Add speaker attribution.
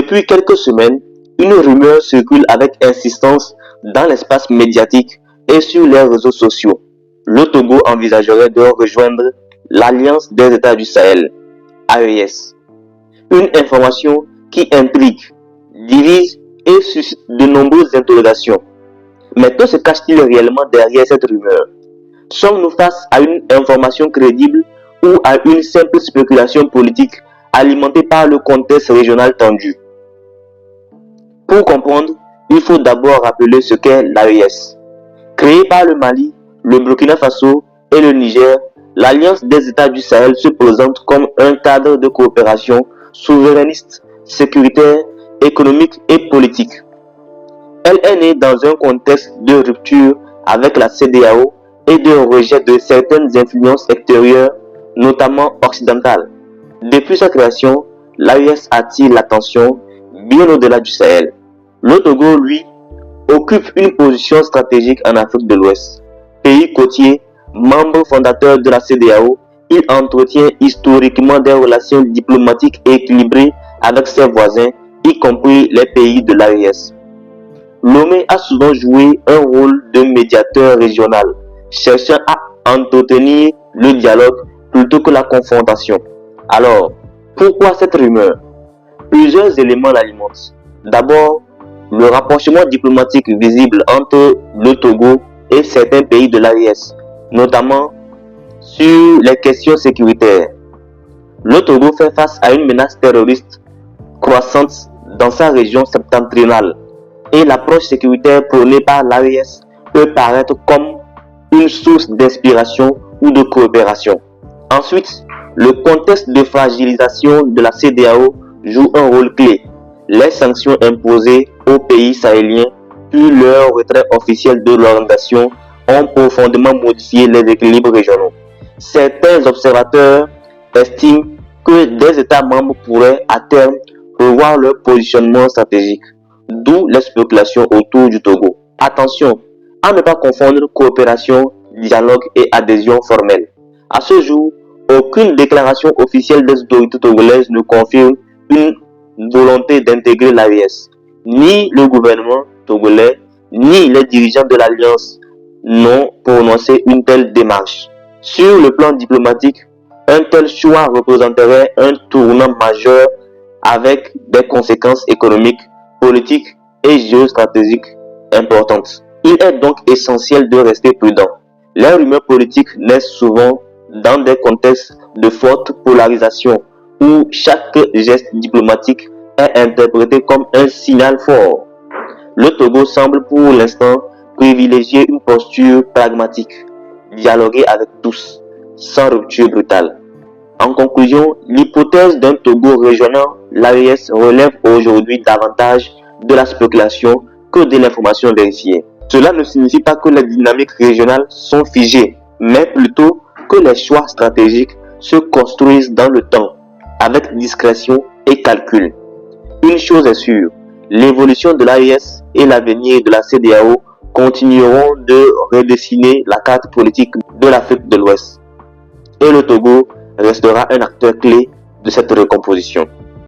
Speaker 1: Depuis quelques semaines, une rumeur circule avec insistance dans l'espace médiatique et sur les réseaux sociaux. Le Togo envisagerait de rejoindre l'Alliance des États du Sahel, AES. Une information qui intrigue, divise et suscite de nombreuses interrogations. Mais que se cache-t-il réellement derrière cette rumeur? Sommes-nous face à une information crédible ou à une simple spéculation politique alimentée par le contexte régional tendu? Pour comprendre, il faut d'abord rappeler ce qu'est l'AES. Créée par le Mali, le Burkina Faso et le Niger, l'Alliance des États du Sahel se présente comme un cadre de coopération souverainiste, sécuritaire, économique et politique. Elle est née dans un contexte de rupture avec la CEDEAO et de rejet de certaines influences extérieures, notamment occidentales. Depuis sa création, l'AES attire l'attention bien au-delà du Sahel. Le Togo, lui, occupe une position stratégique en Afrique de l'Ouest. Pays côtier, membre fondateur de la CEDEAO, il entretient historiquement des relations diplomatiques équilibrées avec ses voisins, y compris les pays de l'AES. Lomé a souvent joué un rôle de médiateur régional, cherchant à entretenir le dialogue plutôt que la confrontation. Alors, pourquoi cette rumeur? Plusieurs éléments l'alimentent. D'abord, le rapprochement diplomatique visible entre le Togo et certains pays de l'AES, notamment sur les questions sécuritaires. Le Togo fait face à une menace terroriste croissante dans sa région septentrionale et l'approche sécuritaire prônée par l'AES peut paraître comme une source d'inspiration ou de coopération. Ensuite, le contexte de fragilisation de la CEDEAO joue un rôle clé. Les sanctions imposées aux pays sahéliens puis leur retrait officiel de l'organisation ont profondément modifié les équilibres régionaux. Certains observateurs estiment que des États membres pourraient à terme revoir leur positionnement stratégique, d'où les spéculations autour du Togo. Attention à ne pas confondre coopération, dialogue et adhésion formelle. À ce jour, aucune déclaration officielle des autorités togolaises ne confirme une volonté d'intégrer l'AES. Ni le gouvernement togolais, ni les dirigeants de l'Alliance n'ont prononcé une telle démarche. Sur le plan diplomatique, un tel choix représenterait un tournant majeur avec des conséquences économiques, politiques et géostratégiques importantes. Il est donc essentiel de rester prudent. Les rumeurs politiques naissent souvent dans des contextes de forte polarisation où chaque geste diplomatique est interprété comme un signal fort. Le Togo semble pour l'instant privilégier une posture pragmatique, dialoguer avec tous, sans rupture brutale. En conclusion, l'hypothèse d'un Togo rejoignant l'AES relève aujourd'hui davantage de la spéculation que de l'information vérifiée. Cela ne signifie pas que les dynamiques régionales sont figées, mais plutôt que les choix stratégiques se construisent dans le temps, avec discrétion et calcul. Une chose est sûre, l'évolution de l'AES et l'avenir de la CEDEAO continueront de redessiner la carte politique de l'Afrique de l'Ouest. Et le Togo restera un acteur clé de cette recomposition.